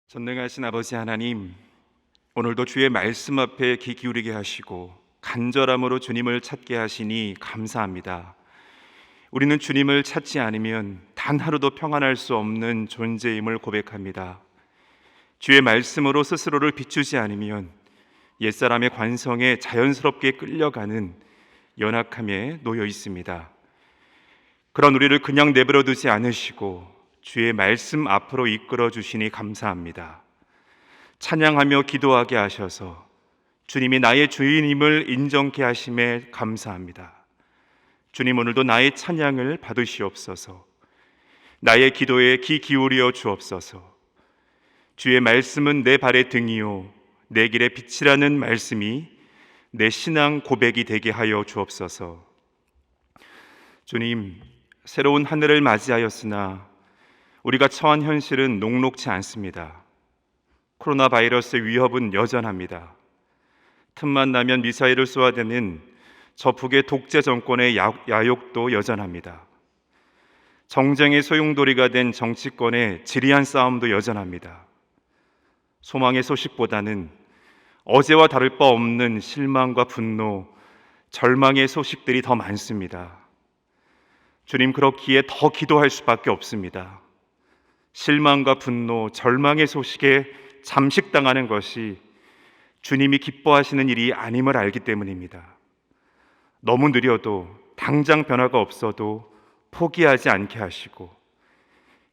전능하신 아버지 하나님, 오늘도 주의 말씀 앞에 귀 기울이게 하시고 간절함으로 주님을 찾게 하시니 감사합니다. 우리는 주님을 찾지 않으면 단 하루도 평안할 수 없는 존재임을 고백합니다. 주의 말씀으로 스스로를 비추지 않으면 옛사람의 관성에 자연스럽게 끌려가는 연약함에 놓여 있습니다. 그런 우리를 그냥 내버려 두지 않으시고 주의 말씀 앞으로 이끌어 주시니 감사합니다. 찬양하며 기도하게 하셔서 주님이 나의 주인임을 인정케 하심에 감사합니다. 주님, 오늘도 나의 찬양을 받으시옵소서. 나의 기도에 귀 기울여 주옵소서. 주의 말씀은 내 발의 등이요 내 길의 빛이라는 말씀이 내 신앙 고백이 되게 하여 주옵소서. 주님, 새로운 한 해를 맞이하였으나 우리가 처한 현실은 녹록지 않습니다. 코로나 바이러스의 위협은 여전합니다. 틈만 나면 미사일을 쏘아대는 저 북의 독재 정권의 야욕도 여전합니다. 정쟁의 소용돌이가 된 정치권의 지리한 싸움도 여전합니다. 소망의 소식보다는 어제와 다를 바 없는 실망과 분노, 절망의 소식들이 더 많습니다. 주님, 그렇기에 더 기도할 수밖에 없습니다. 실망과 분노, 절망의 소식에 잠식당하는 것이 주님이 기뻐하시는 일이 아님을 알기 때문입니다. 너무 느려도 당장 변화가 없어도 포기하지 않게 하시고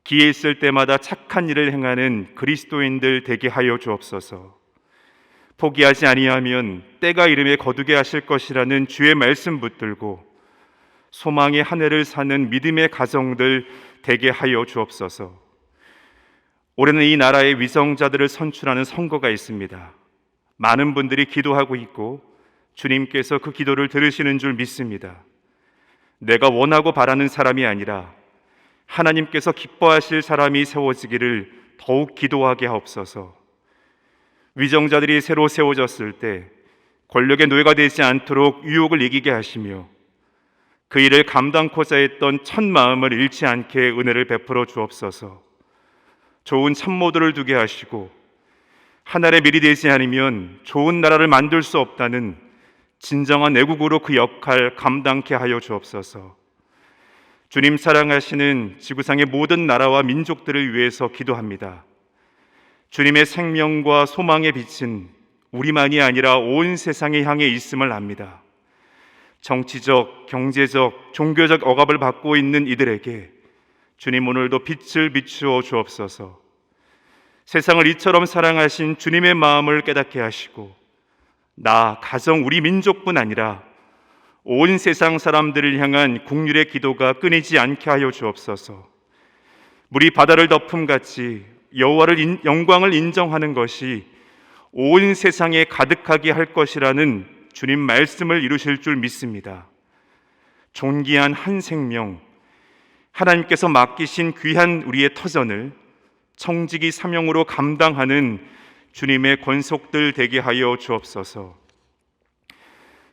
기회 있을 때마다 착한 일을 행하는 그리스도인들 되게 하여 주옵소서. 포기하지 아니하면 때가 이름에 거두게 하실 것이라는 주의 말씀 붙들고 소망의 한 해를 사는 믿음의 가정들 되게 하여 주옵소서. 올해는 이 나라의 위성자들을 선출하는 선거가 있습니다. 많은 분들이 기도하고 있고 주님께서 그 기도를 들으시는 줄 믿습니다. 내가 원하고 바라는 사람이 아니라 하나님께서 기뻐하실 사람이 세워지기를 더욱 기도하게 하옵소서. 위정자들이 새로 세워졌을 때 권력의 노예가 되지 않도록 유혹을 이기게 하시며 그 일을 감당코자 했던 첫 마음을 잃지 않게 은혜를 베풀어 주옵소서. 좋은 참모들을 두게 하시고 하늘의 밀이 되지 않으면 좋은 나라를 만들 수 없다는 진정한 애국으로 그 역할 감당케 하여 주옵소서. 주님 사랑하시는 지구상의 모든 나라와 민족들을 위해서 기도합니다. 주님의 생명과 소망의 빛은 우리만이 아니라 온 세상에 향해 있음을 압니다. 정치적, 경제적, 종교적 억압을 받고 있는 이들에게 주님, 오늘도 빛을 비추어 주옵소서. 세상을 이처럼 사랑하신 주님의 마음을 깨닫게 하시고 나, 가정, 우리 민족뿐 아니라 온 세상 사람들을 향한 국률의 기도가 끊이지 않게 하여 주옵소서. 물이 바다를 덮음같이 여호와를 영광을 인정하는 것이 온 세상에 가득하게 할 것이라는 주님 말씀을 이루실 줄 믿습니다. 존귀한 한 생명, 하나님께서 맡기신 귀한 우리의 터전을 청지기 사명으로 감당하는 주님의 권속들 되게 하여 주옵소서.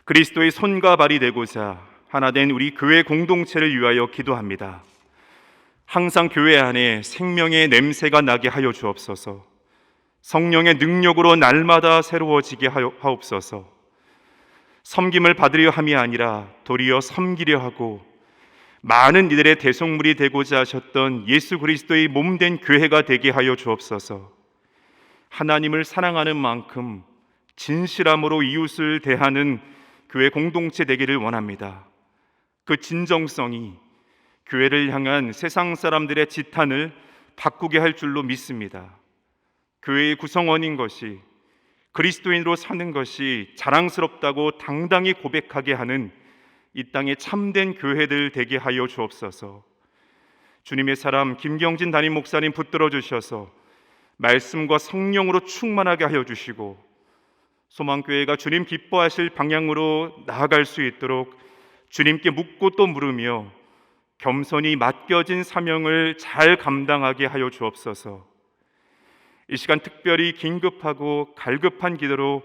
그리스도의 손과 발이 되고자 하나된 우리 교회 공동체를 위하여 기도합니다. 항상 교회 안에 생명의 냄새가 나게 하여 주옵소서. 성령의 능력으로 날마다 새로워지게 하옵소서. 섬김을 받으려 함이 아니라 도리어 섬기려 하고 많은 이들의 대속물이 되고자 하셨던 예수 그리스도의 몸된 교회가 되게 하여 주옵소서. 하나님을 사랑하는 만큼 진실함으로 이웃을 대하는 교회 공동체 되기를 원합니다. 그 진정성이 교회를 향한 세상 사람들의 지탄을 바꾸게 할 줄로 믿습니다. 교회의 구성원인 것이, 그리스도인으로 사는 것이 자랑스럽다고 당당히 고백하게 하는 이 땅의 참된 교회들 되게 하여 주옵소서. 주님의 사람 김경진 담임 목사님 붙들어 주셔서 말씀과 성령으로 충만하게 하여 주시고 소망교회가 주님 기뻐하실 방향으로 나아갈 수 있도록 주님께 묻고 또 물으며 겸손히 맡겨진 사명을 잘 감당하게 하여 주옵소서. 이 시간 특별히 긴급하고 갈급한 기도로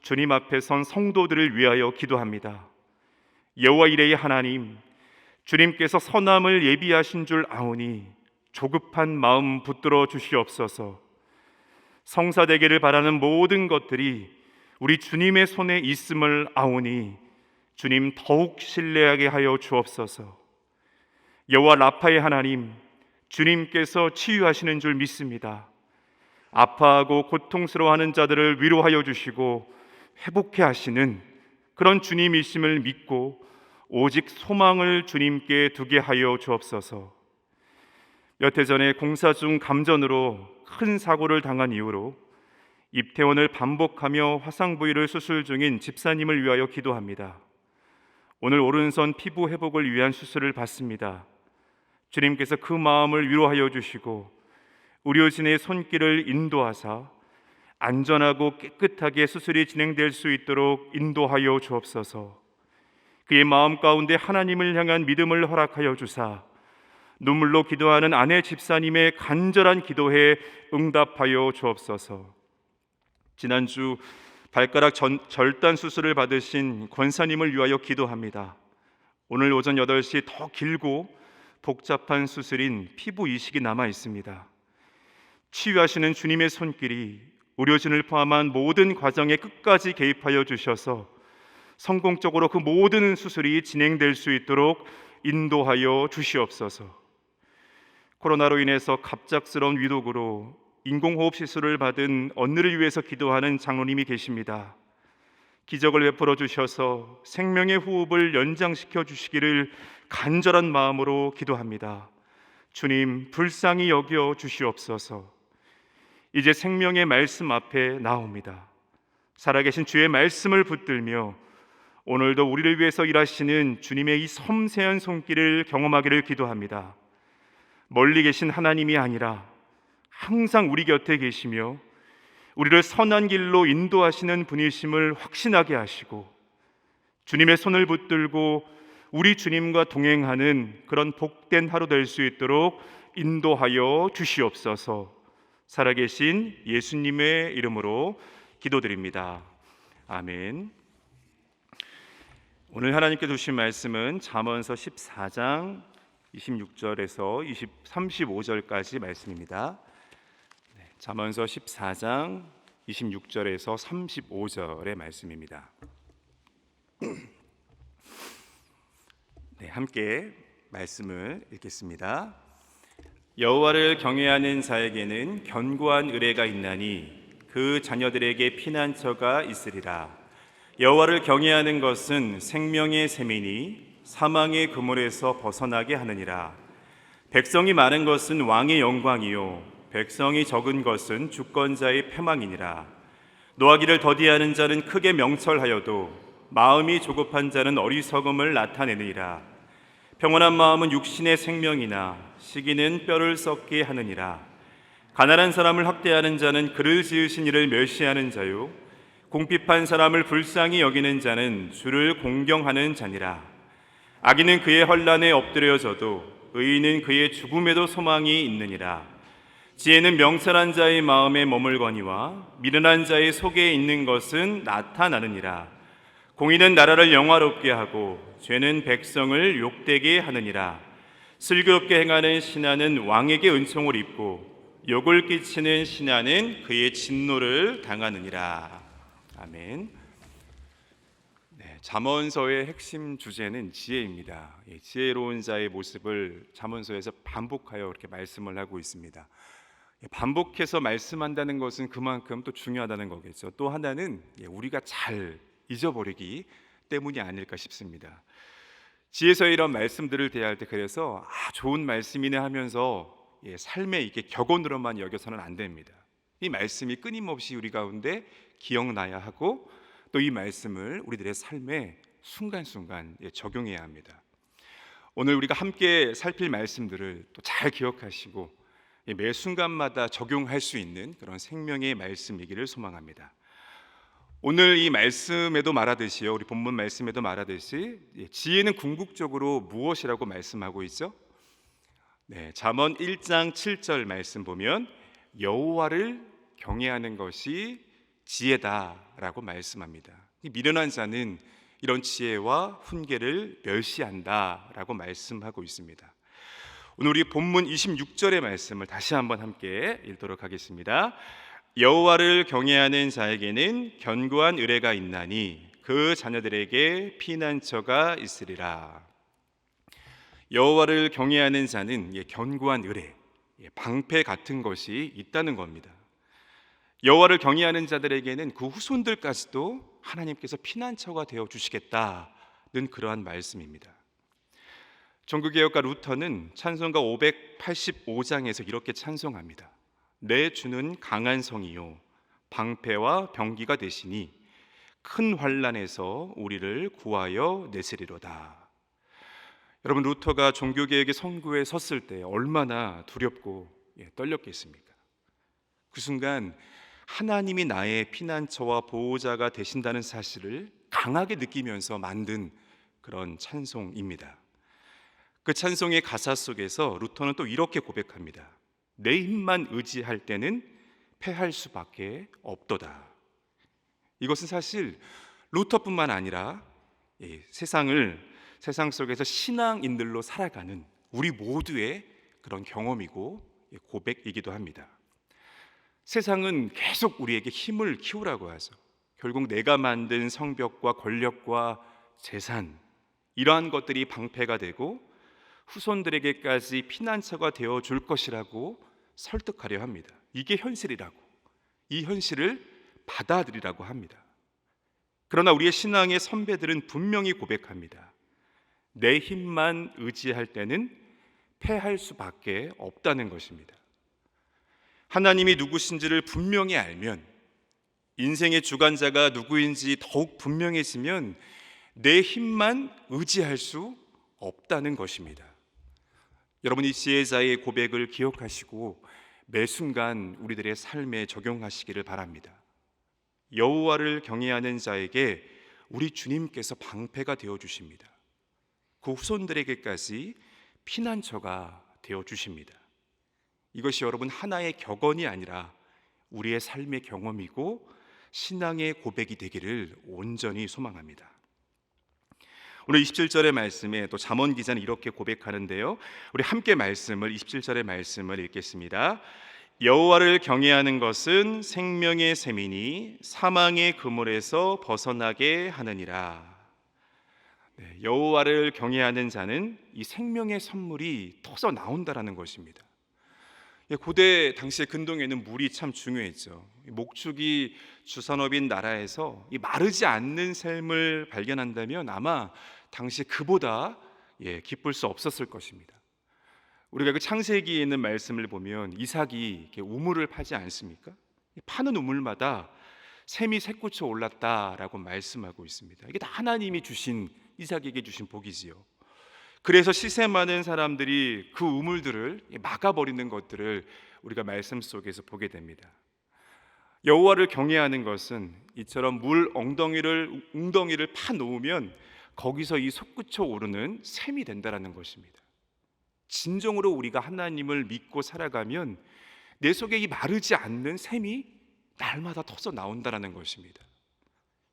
주님 앞에 선 성도들을 위하여 기도합니다. 여호와 이레의 하나님, 주님께서 선함을 예비하신 줄 아오니 조급한 마음 붙들어 주시옵소서. 성사되기를 바라는 모든 것들이 우리 주님의 손에 있음을 아오니 주님 더욱 신뢰하게 하여 주옵소서. 여호와 라파의 하나님, 주님께서 치유하시는 줄 믿습니다. 아파하고 고통스러워하는 자들을 위로하여 주시고 회복해 하시는 그런 주님이심을 믿고 오직 소망을 주님께 두게 하여 주옵소서. 몇 해 전에 공사 중 감전으로 큰 사고를 당한 이후로 입퇴원을 반복하며 화상 부위를 수술 중인 집사님을 위하여 기도합니다. 오늘 오른손 피부 회복을 위한 수술을 받습니다. 주님께서 그 마음을 위로하여 주시고 의료진의 손길을 인도하사 안전하고 깨끗하게 수술이 진행될 수 있도록 인도하여 주옵소서. 그의 마음 가운데 하나님을 향한 믿음을 허락하여 주사 눈물로 기도하는 아내 집사님의 간절한 기도에 응답하여 주옵소서. 지난주 발가락 절단 수술을 받으신 권사님을 위하여 기도합니다. 오늘 오전 8시 더 길고 복잡한 수술인 피부 이식이 남아 있습니다. 치유하시는 주님의 손길이 의료진을 포함한 모든 과정에 끝까지 개입하여 주셔서 성공적으로 그 모든 수술이 진행될 수 있도록 인도하여 주시옵소서. 코로나로 인해서 갑작스러운 위독으로 인공호흡 시술을 받은 언니를 위해서 기도하는 장로님이 계십니다. 기적을 베풀어 주셔서 생명의 호흡을 연장시켜 주시기를 간절한 마음으로 기도합니다. 주님, 불쌍히 여겨 주시옵소서. 이제 생명의 말씀 앞에 나옵니다. 살아계신 주의 말씀을 붙들며 오늘도 우리를 위해서 일하시는 주님의 이 섬세한 손길을 경험하기를 기도합니다. 멀리 계신 하나님이 아니라 항상 우리 곁에 계시며 우리를 선한 길로 인도하시는 분이심을 확신하게 하시고 주님의 손을 붙들고 우리 주님과 동행하는 그런 복된 하루 될 수 있도록 인도하여 주시옵소서. 살아계신 예수님의 이름으로 기도드립니다. 아멘. 오늘 하나님께 주신 말씀은 잠언서 14장 26절에서 35절까지 말씀입니다. 잠언서 14장 26절에서 35절의 말씀입니다. 함께 말씀을 읽겠습니다. 여호와를 경외하는 자에게는 견고한 의뢰가 있나니 그 자녀들에게 피난처가 있으리라. 여호와를 경외하는 것은 생명의 셈이니 사망의 그물에서 벗어나게 하느니라. 백성이 많은 것은 왕의 영광이요 백성이 적은 것은 주권자의 패망이니라. 노하기를 더디하는 자는 크게 명철하여도 마음이 조급한 자는 어리석음을 나타내느니라. 평온한 마음은 육신의 생명이나 시기는 뼈를 썩게 하느니라. 가난한 사람을 학대하는 자는 그를 지으신 이를 멸시하는 자요 궁핍한 사람을 불쌍히 여기는 자는 주를 공경하는 자니라. 악인은 그의 환난에 엎드려져도 의인은 그의 죽음에도 소망이 있느니라. 지혜는 명철한 자의 마음에 머물거니와 미련한 자의 속에 있는 것은 나타나느니라. 공의는 나라를 영화롭게 하고 죄는 백성을 욕되게 하느니라. 슬기롭게 행하는 신하는 왕에게 은총을 입고 욕을 끼치는 신하는 그의 진노를 당하느니라. 아멘. 잠언서의 핵심 주제는 지혜입니다. 지혜로운 자의 모습을 잠언서에서 반복하여 이렇게 말씀을 하고 있습니다. 반복해서 말씀한다는 것은 그만큼 또 중요하다는 거겠죠. 또 하나는 우리가 잘 잊어버리기 때문이 아닐까 싶습니다. 지혜서의 이런 말씀들을 대할 때 그래서 좋은 말씀이네 하면서 삶에 이렇게 격언으로만 여겨서는 안 됩니다. 이 말씀이 끊임없이 우리 가운데 기억나야 하고 또 이 말씀을 우리들의 삶에 순간순간 적용해야 합니다. 오늘 우리가 함께 살필 말씀들을 또 잘 기억하시고 매 순간마다 적용할 수 있는 그런 생명의 말씀이기를 소망합니다. 오늘 이 말씀에도 말하듯이요, 우리 본문 말씀에도 말하듯이 지혜는 궁극적으로 무엇이라고 말씀하고 있죠? 잠언 1장 7절 말씀 보면 여호와를 경외하는 것이 지혜다라고 말씀합니다. 미련한 자는 이런 지혜와 훈계를 멸시한다라고 말씀하고 있습니다. 오늘 우리 본문 26절의 말씀을 다시 한번 함께 읽도록 하겠습니다. 여호와를 경외하는 자에게는 견고한 의뢰가 있나니 그 자녀들에게 피난처가 있으리라. 여호와를 경외하는 자는 견고한 의뢰, 방패 같은 것이 있다는 겁니다. 여호와를 경외하는 자들에게는 그 후손들까지도 하나님께서 피난처가 되어 주시겠다는 그러한 말씀입니다. 종교개혁가 루터는 찬송가 585장에서 이렇게 찬송합니다. 내 주는 강한 성이요 방패와 병기가 되시니 큰 환난에서 우리를 구하여 내시리로다. 여러분, 루터가 종교개혁의 선구에 섰을 때 얼마나 두렵고 떨렸겠습니까? 그 순간 하나님이 나의 피난처와 보호자가 되신다는 사실을 강하게 느끼면서 만든 그런 찬송입니다. 그 찬송의 가사 속에서 루터는 또 이렇게 고백합니다. 내 힘만 의지할 때는 패할 수밖에 없도다. 이것은 사실 루터뿐만 아니라 세상 속에서 신앙인들로 살아가는 우리 모두의 그런 경험이고 고백이기도 합니다. 세상은 계속 우리에게 힘을 키우라고 하죠. 결국 내가 만든 성벽과 권력과 재산, 이러한 것들이 방패가 되고 후손들에게까지 피난처가 되어 줄 것이라고 설득하려 합니다. 이게 현실이라고, 이 현실을 받아들이라고 합니다. 그러나 우리의 신앙의 선배들은 분명히 고백합니다. 내 힘만 의지할 때는 패할 수밖에 없다는 것입니다. 하나님이 누구신지를 분명히 알면, 인생의 주관자가 누구인지 더욱 분명해지면 내 힘만 의지할 수 없다는 것입니다. 여러분, 이 지혜자의 고백을 기억하시고 매 순간 우리들의 삶에 적용하시기를 바랍니다. 여호와를 경외하는 자에게 우리 주님께서 방패가 되어 주십니다. 그 후손들에게까지 피난처가 되어 주십니다. 이것이 여러분 하나의 격언이 아니라 우리의 삶의 경험이고 신앙의 고백이 되기를 온전히 소망합니다. 오늘 27절의 말씀에 또 잠언 기자는 이렇게 고백하는데요, 우리 함께 27절의 말씀을 읽겠습니다. 여호와를 경외하는 것은 생명의 샘이니 사망의 그물에서 벗어나게 하느니라. 여호와를 경외하는 자는 이 생명의 선물이 터져 나온다라는 것입니다. 고대 당시의 근동에는 물이 참 중요했죠. 목축이 주산업인 나라에서 이 마르지 않는 샘을 발견한다면 아마 당시 그보다 기쁠 수 없었을 것입니다. 우리가 그 창세기에 있는 말씀을 보면 이삭이 이렇게 우물을 파지 않습니까? 파는 우물마다 샘이 솟구쳐 올랐다라고 말씀하고 있습니다. 이게 다 하나님이 주신, 이삭에게 주신 복이지요. 그래서 시세 많은 사람들이 그 우물들을 막아버리는 것들을 우리가 말씀 속에서 보게 됩니다. 여호와를 경외하는 것은 이처럼 물 웅덩이를 파 놓으면 거기서 이 솟구쳐 오르는 샘이 된다라는 것입니다. 진정으로 우리가 하나님을 믿고 살아가면 내 속에 이 마르지 않는 샘이 날마다 터져 나온다라는 것입니다.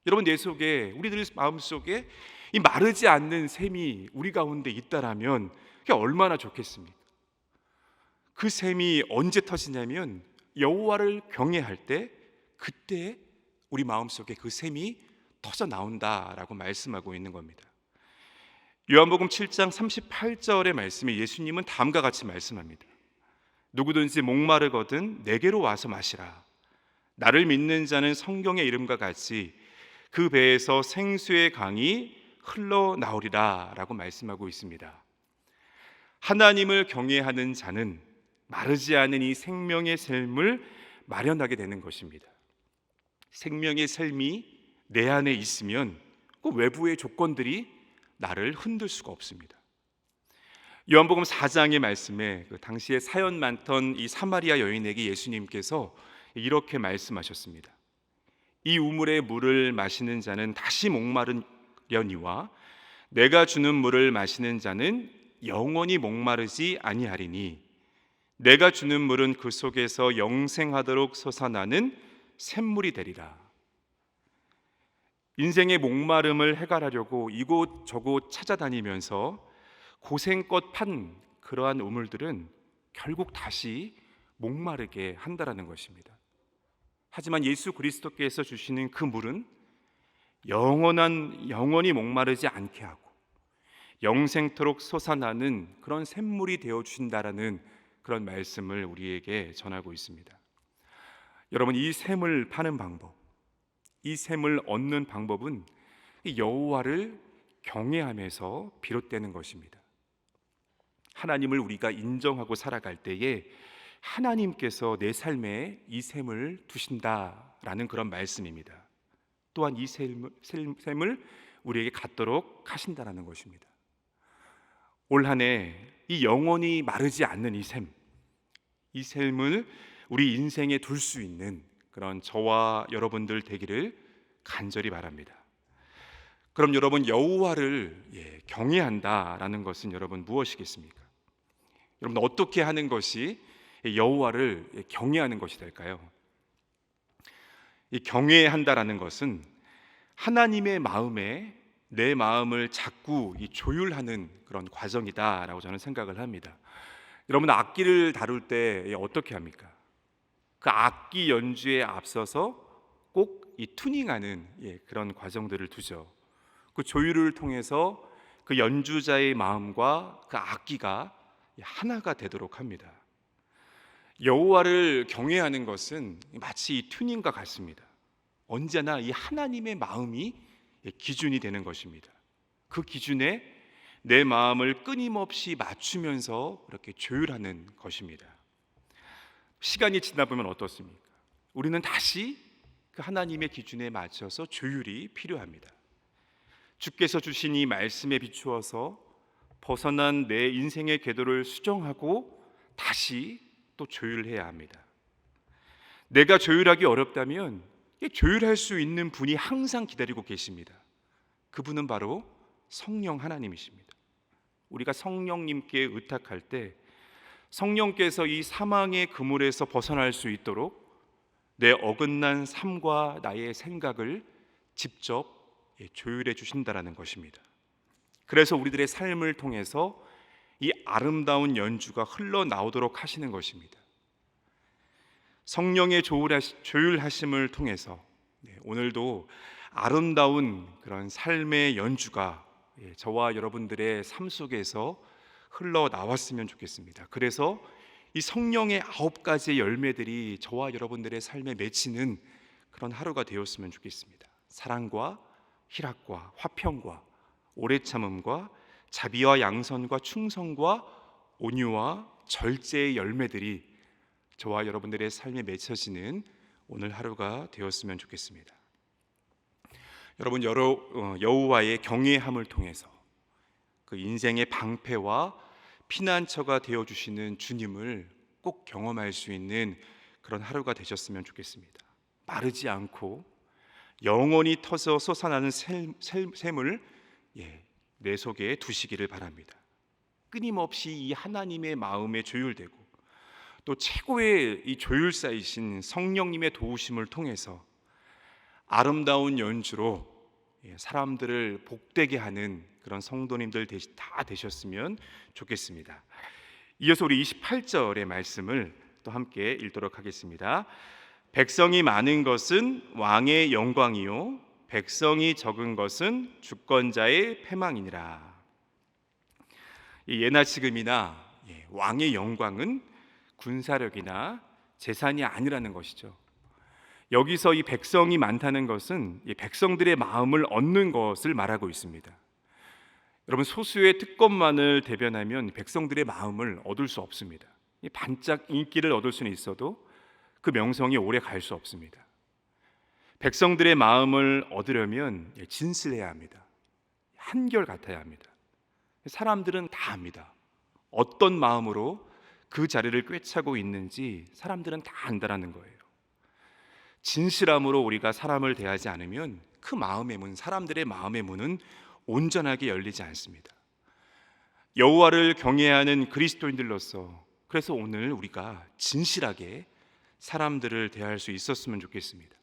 여러분, 내 속에, 우리들 마음속에 이 마르지 않는 샘이 우리 가운데 있다라면 그게 얼마나 좋겠습니까? 그 샘이 언제 터지냐면 여호와를 경외할 때, 그때 우리 마음속에 그 샘이 터져 나온다라고 말씀하고 있는 겁니다. 요한복음 7장 38절의 말씀에 예수님은 다음과 같이 말씀합니다. 누구든지 목마르거든 내게로 와서 마시라. 나를 믿는 자는 성경의 이름과 같이 그 배에서 생수의 강이 흘러나오리라 라고 말씀하고 있습니다. 하나님을 경외하는 자는 마르지 않은 이 생명의 샘을 마련하게 되는 것입니다. 생명의 샘이 내 안에 있으면 그 외부의 조건들이 나를 흔들 수가 없습니다. 요한복음 4장의 말씀에 그 당시에 사연 많던 이 사마리아 여인에게 예수님께서 이렇게 말씀하셨습니다. 이 우물의 물을 마시는 자는 다시 목마르려니와 내가 주는 물을 마시는 자는 영원히 목마르지 아니하리니 내가 주는 물은 그 속에서 영생하도록 솟아나는 샘물이 되리라. 인생의 목마름을 해결하려고 이곳저곳 찾아다니면서 고생껏 판 그러한 우물들은 결국 다시 목마르게 한다라는 것입니다. 하지만 예수 그리스도께서 주시는 그 물은 영원히 목마르지 않게 하고 영생토록 솟아나는 그런 샘물이 되어 주신다라는 그런 말씀을 우리에게 전하고 있습니다. 여러분, 이 샘을 파는 방법, 이 샘을 얻는 방법은 여호와를 경외하면서 비롯되는 것입니다. 하나님을 우리가 인정하고 살아갈 때에 하나님께서 내 삶에 이 샘을 두신다라는 그런 말씀입니다. 또한 이 샘을 우리에게 갖도록 하신다라는 것입니다. 올 한 해 이 영원히 마르지 않는 이 샘을 우리 인생에 둘 수 있는 그런 저와 여러분들 되기를 간절히 바랍니다. 그럼 여러분, 여호와를 경외한다라는 것은 여러분 무엇이겠습니까? 여러분, 어떻게 하는 것이 여호와를 경외하는 것이 될까요? 이 경외한다라는 것은 하나님의 마음에 내 마음을 자꾸 조율하는 그런 과정이다라고 저는 생각을 합니다. 여러분, 악기를 다룰 때 어떻게 합니까? 그 악기 연주에 앞서서 꼭 이 튜닝하는 그런 과정들을 두죠. 그 조율을 통해서 그 연주자의 마음과 그 악기가 하나가 되도록 합니다. 여호와를 경외하는 것은 마치 이 튜닝과 같습니다. 언제나 이 하나님의 마음이 기준이 되는 것입니다. 그 기준에 내 마음을 끊임없이 맞추면서 이렇게 조율하는 것입니다. 시간이 지나 보면 어떻습니까? 우리는 다시 그 하나님의 기준에 맞춰서 조율이 필요합니다. 주께서 주신 이 말씀에 비추어서 벗어난 내 인생의 궤도를 수정하고 다시 또 조율해야 합니다. 내가 조율하기 어렵다면 조율할 수 있는 분이 항상 기다리고 계십니다. 그분은 바로 성령 하나님이십니다. 우리가 성령님께 의탁할 때 성령께서 이 사망의 그물에서 벗어날 수 있도록 내 어긋난 삶과 나의 생각을 직접 조율해 주신다라는 것입니다. 그래서 우리들의 삶을 통해서 이 아름다운 연주가 흘러나오도록 하시는 것입니다. 성령의 조율하심을 통해서 오늘도 아름다운 그런 삶의 연주가 저와 여러분들의 삶 속에서 흘러나왔으면 좋겠습니다. 그래서 이 성령의 9가지의 열매들이 저와 여러분들의 삶에 맺히는 그런 하루가 되었으면 좋겠습니다. 사랑과 희락과 화평과 오래 참음과 자비와 양선과 충성과 온유와 절제의 열매들이 저와 여러분들의 삶에 맺혀지는 오늘 하루가 되었으면 좋겠습니다. 여러분, 여호와의 경외함을 통해서 그 인생의 방패와 피난처가 되어주시는 주님을 꼭 경험할 수 있는 그런 하루가 되셨으면 좋겠습니다. 마르지 않고 영원히 터서 솟아나는 샘을 내 속에 두시기를 바랍니다. 끊임없이 이 하나님의 마음에 조율되고 또 최고의 이 조율사이신 성령님의 도우심을 통해서 아름다운 연주로 사람들을 복되게 하는 그런 성도님들 다 되셨으면 좋겠습니다. 이어서 우리 28절의 말씀을 또 함께 읽도록 하겠습니다. 백성이 많은 것은 왕의 영광이요 백성이 적은 것은 주권자의 패망이니라. 예나 지금이나 왕의 영광은 군사력이나 재산이 아니라는 것이죠. 여기서 이 백성이 많다는 것은 이 백성들의 마음을 얻는 것을 말하고 있습니다. 여러분, 소수의 특권만을 대변하면 백성들의 마음을 얻을 수 없습니다. 반짝 인기를 얻을 수는 있어도 그 명성이 오래 갈 수 없습니다. 백성들의 마음을 얻으려면 진실해야 합니다. 한결같아야 합니다. 사람들은 다 압니다. 어떤 마음으로 그 자리를 꿰차고 있는지 사람들은 다 안다라는 거예요. 진실함으로 우리가 사람을 대하지 않으면 그 마음의 문, 사람들의 마음의 문은 온전하게 열리지 않습니다. 여호와를 경외하는 그리스도인들로서 그래서 오늘 우리가 진실하게 사람들을 대할 수 있었으면 좋겠습니다.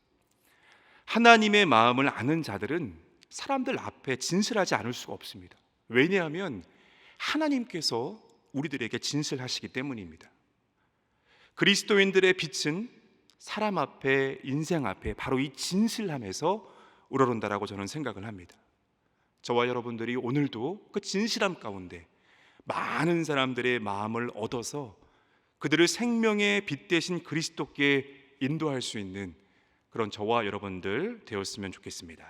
하나님의 마음을 아는 자들은 사람들 앞에 진실하지 않을 수가 없습니다. 왜냐하면 하나님께서 우리들에게 진실하시기 때문입니다. 그리스도인들의 빛은 사람 앞에, 인생 앞에 바로 이 진실함에서 우러른다라고 저는 생각을 합니다. 저와 여러분들이 오늘도 그 진실함 가운데 많은 사람들의 마음을 얻어서 그들을 생명의 빛 대신 그리스도께 인도할 수 있는 그런 저와 여러분들 되었으면 좋겠습니다.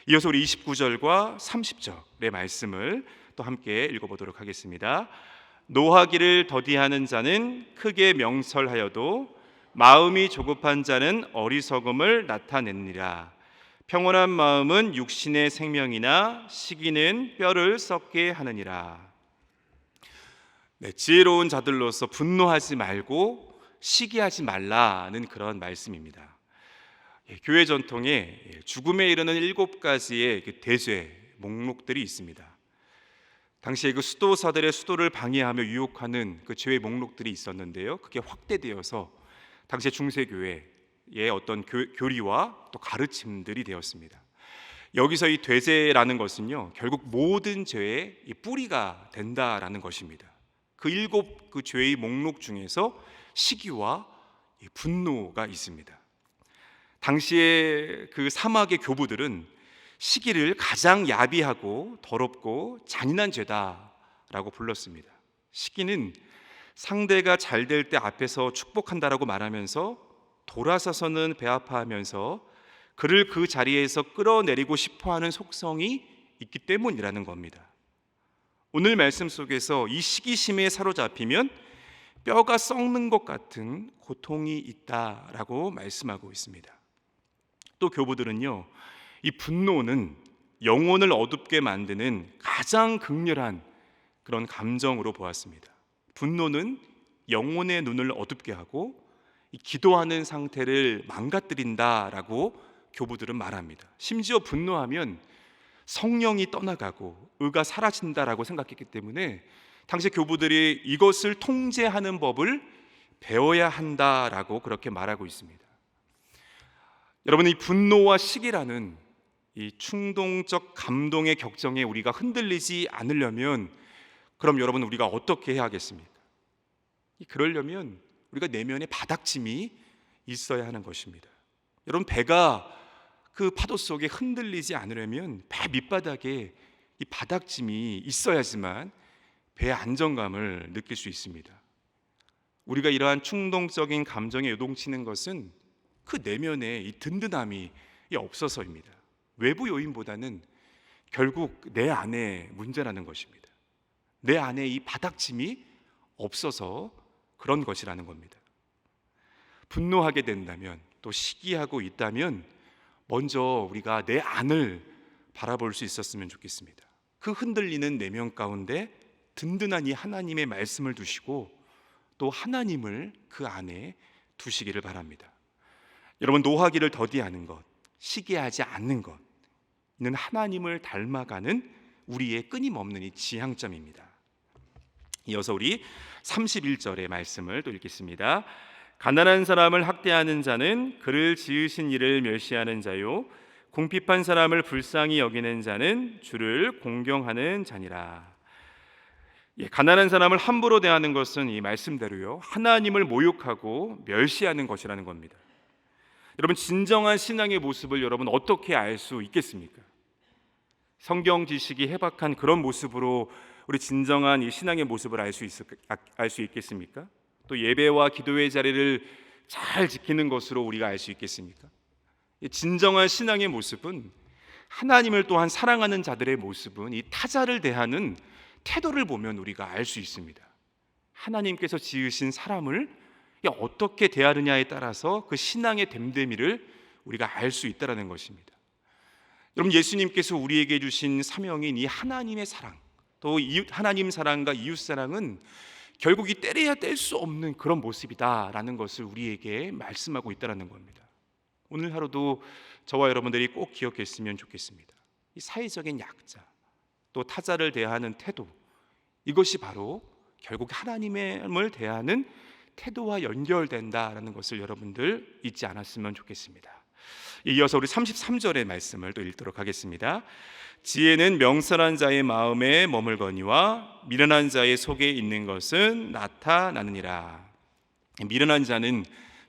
이어서 우리 29절과 30절의 말씀을 또 함께 읽어보도록 하겠습니다. 노하기를 더디하는 자는 크게 명설하여도 마음이 조급한 자는 어리석음을 나타내느니라. 평온한 마음은 육신의 생명이나 시기는 뼈를 썩게 하느니라. 지혜로운 자들로서 분노하지 말고 시기하지 말라는 그런 말씀입니다. 교회 전통에 죽음에 이르는 7가지의 대죄 목록들이 있습니다. 당시에 그 수도사들의 수도를 방해하며 유혹하는 그 죄의 목록들이 있었는데요, 그게 확대되어서 당시의 중세교회의 어떤 교리와 또 가르침들이 되었습니다. 여기서 이 되죄라는 것은요, 결국 모든 죄의 뿌리가 된다라는 것입니다. 그 7 죄의 목록 중에서 시기와 분노가 있습니다. 당시에 그 사막의 교부들은 시기를 가장 야비하고 더럽고 잔인한 죄다라고 불렀습니다. 시기는 상대가 잘 될 때 앞에서 축복한다라고 말하면서 돌아서서는 배아파하면서 그를 그 자리에서 끌어내리고 싶어하는 속성이 있기 때문이라는 겁니다. 오늘 말씀 속에서 이 시기심에 사로잡히면 뼈가 썩는 것 같은 고통이 있다라고 말씀하고 있습니다. 또 교부들은요, 이 분노는 영혼을 어둡게 만드는 가장 극렬한 그런 감정으로 보았습니다. 분노는 영혼의 눈을 어둡게 하고 기도하는 상태를 망가뜨린다라고 교부들은 말합니다. 심지어 분노하면 성령이 떠나가고 의가 사라진다라고 생각했기 때문에 당시 교부들이 이것을 통제하는 법을 배워야 한다라고 그렇게 말하고 있습니다. 여러분, 이 분노와 시기라는 이 충동적 감동의 격정에 우리가 흔들리지 않으려면 그럼 여러분, 우리가 어떻게 해야 하겠습니까? 그러려면 우리가 내면에 바닥짐이 있어야 하는 것입니다. 여러분, 배가 그 파도 속에 흔들리지 않으려면 배 밑바닥에 이 바닥짐이 있어야지만 배의 안정감을 느낄 수 있습니다. 우리가 이러한 충동적인 감정에 요동치는 것은 그 내면에 이 든든함이 없어서입니다. 외부 요인보다는 결국 내 안에 문제라는 것입니다. 내 안에 이 바닥짐이 없어서 그런 것이라는 겁니다. 분노하게 된다면, 또 시기하고 있다면 먼저 우리가 내 안을 바라볼 수 있었으면 좋겠습니다. 그 흔들리는 내면 가운데 든든한 이 하나님의 말씀을 두시고 또 하나님을 그 안에 두시기를 바랍니다. 여러분, 노하기를 더디하는 것, 시기하지 않는 것, 이는 하나님을 닮아가는 우리의 끊임없는 이 지향점입니다. 이어서 우리 31절의 말씀을 또 읽겠습니다. 가난한 사람을 학대하는 자는 그를 지으신 이를 멸시하는 자요, 궁핍한 사람을 불쌍히 여기는 자는 주를 공경하는 자니라. 가난한 사람을 함부로 대하는 것은 이 말씀대로요, 하나님을 모욕하고 멸시하는 것이라는 겁니다. 여러분, 진정한 신앙의 모습을 여러분 어떻게 알 수 있겠습니까? 성경 지식이 해박한 그런 모습으로 우리 진정한 이 신앙의 모습을 알 수 있겠습니까? 또 예배와 기도의 자리를 잘 지키는 것으로 우리가 알 수 있겠습니까? 진정한 신앙의 모습은, 하나님을 또한 사랑하는 자들의 모습은 이 타자를 대하는 태도를 보면 우리가 알 수 있습니다. 하나님께서 지으신 사람을 어떻게 대하느냐에 따라서 그 신앙의 됨됨이를 우리가 알 수 있다는 것입니다. 여러분, 예수님께서 우리에게 주신 사명인 이 하나님의 사랑, 또 하나님 사랑과 이웃 사랑은 결국 이 때려야 뗄 수 없는 그런 모습이다라는 것을 우리에게 말씀하고 있다는 겁니다. 오늘 하루도 저와 여러분들이 꼭 기억했으면 좋겠습니다. 이 사회적인 약자, 또 타자를 대하는 태도, 이것이 바로 결국 하나님을 대하는 태도와 연결된다라는 것을 여러분들 잊지 않았으면 좋겠습니다. 이어서 우리 33절의 말씀을 또 읽도록 하겠습니다. 지혜는 명철한 자의 마음에 머물거니와 미련한 자의 속에 있는 것은 나타나느니라. 미련한 자는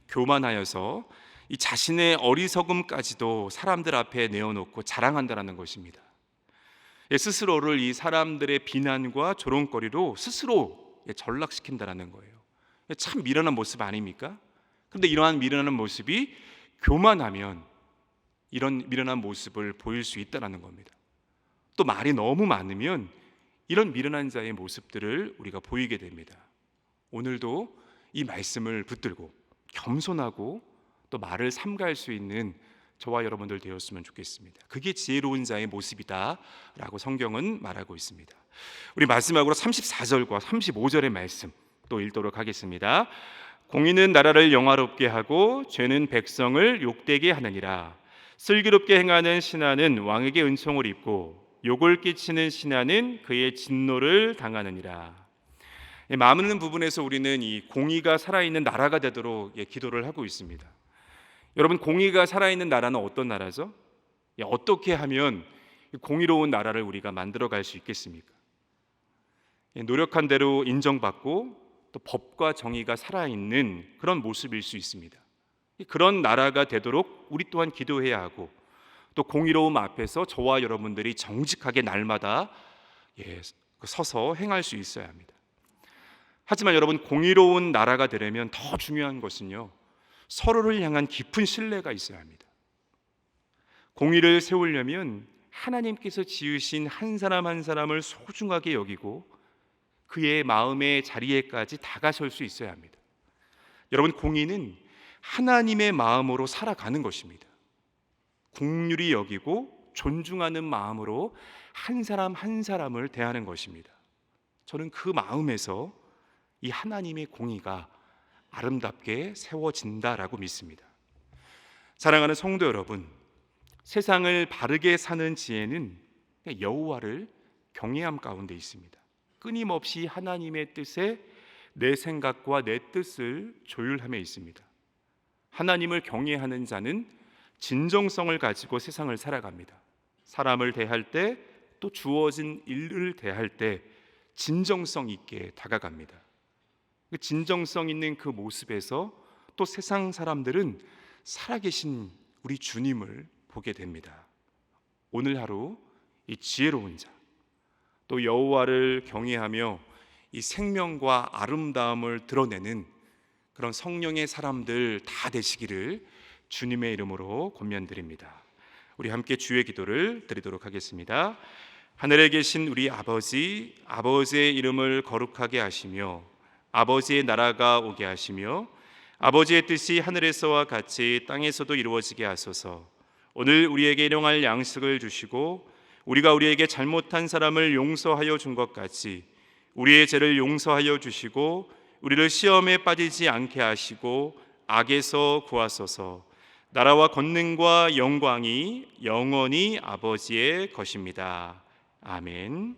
교만하여서 이 자신의 어리석음까지도 사람들 앞에 내어놓고 자랑한다는 것입니다. 스스로를 이 사람들의 비난과 조롱거리로 스스로 전락시킨다는 거예요. 참 미련한 모습 아닙니까? 그런데 이러한 미련한 모습이 교만하면 이런 미련한 모습을 보일 수 있다는 겁니다. 또 말이 너무 많으면 이런 미련한 자의 모습들을 우리가 보이게 됩니다. 오늘도 이 말씀을 붙들고 겸손하고 또 말을 삼가할 수 있는 저와 여러분들 되었으면 좋겠습니다. 그게 지혜로운 자의 모습이다 라고 성경은 말하고 있습니다. 우리 마지막으로 34절과 35절의 말씀 또 읽도록 하겠습니다. 공의는 나라를 영화롭게 하고 죄는 백성을 욕되게 하느니라. 슬기롭게 행하는 신하는 왕에게 은총을 입고 욕을 끼치는 신하는 그의 진노를 당하느니라. 많은 부분에서 우리는 이 공의가 살아있는 나라가 되도록 기도를 하고 있습니다. 여러분, 공의가 살아있는 나라는 어떤 나라죠? 어떻게 하면 공의로운 나라를 우리가 만들어갈 수 있겠습니까? 노력한 대로 인정받고 또 법과 정의가 살아있는 그런 모습일 수 있습니다. 그런 나라가 되도록 우리 또한 기도해야 하고 또 공의로움 앞에서 저와 여러분들이 정직하게 날마다 서서 행할 수 있어야 합니다. 하지만 여러분, 공의로운 나라가 되려면 더 중요한 것은요, 서로를 향한 깊은 신뢰가 있어야 합니다. 공의를 세우려면 하나님께서 지으신 한 사람 한 사람을 소중하게 여기고 그의 마음의 자리에까지 다가설 수 있어야 합니다. 여러분, 공의는 하나님의 마음으로 살아가는 것입니다. 긍휼히 여기고 존중하는 마음으로 한 사람 한 사람을 대하는 것입니다. 저는 그 마음에서 이 하나님의 공의가 아름답게 세워진다라고 믿습니다. 사랑하는 성도 여러분, 세상을 바르게 사는 지혜는 여호와를 경외함 가운데 있습니다. 끊임없이 하나님의 뜻에 내 생각과 내 뜻을 조율함에 있습니다. 하나님을 경외하는 자는 진정성을 가지고 세상을 살아갑니다. 사람을 대할 때 또 주어진 일을 대할 때 진정성 있게 다가갑니다. 진정성 있는 그 모습에서 또 세상 사람들은 살아계신 우리 주님을 보게 됩니다. 오늘 하루 이 지혜로운 자, 또 여호와를 경외하며 이 생명과 아름다움을 드러내는 그런 성령의 사람들 다 되시기를 주님의 이름으로 권면드립니다. 우리 함께 주의 기도를 드리도록 하겠습니다. 하늘에 계신 우리 아버지, 아버지의 이름을 거룩하게 하시며 아버지의 나라가 오게 하시며 아버지의 뜻이 하늘에서와 같이 땅에서도 이루어지게 하소서. 오늘 우리에게 일용할 양식을 주시고 우리가 우리에게 잘못한 사람을 용서하여 준 것 같이 우리의 죄를 용서하여 주시고 우리를 시험에 빠지지 않게 하시고 악에서 구하소서. 나라와 권능과 영광이 영원히 아버지의 것입니다. 아멘.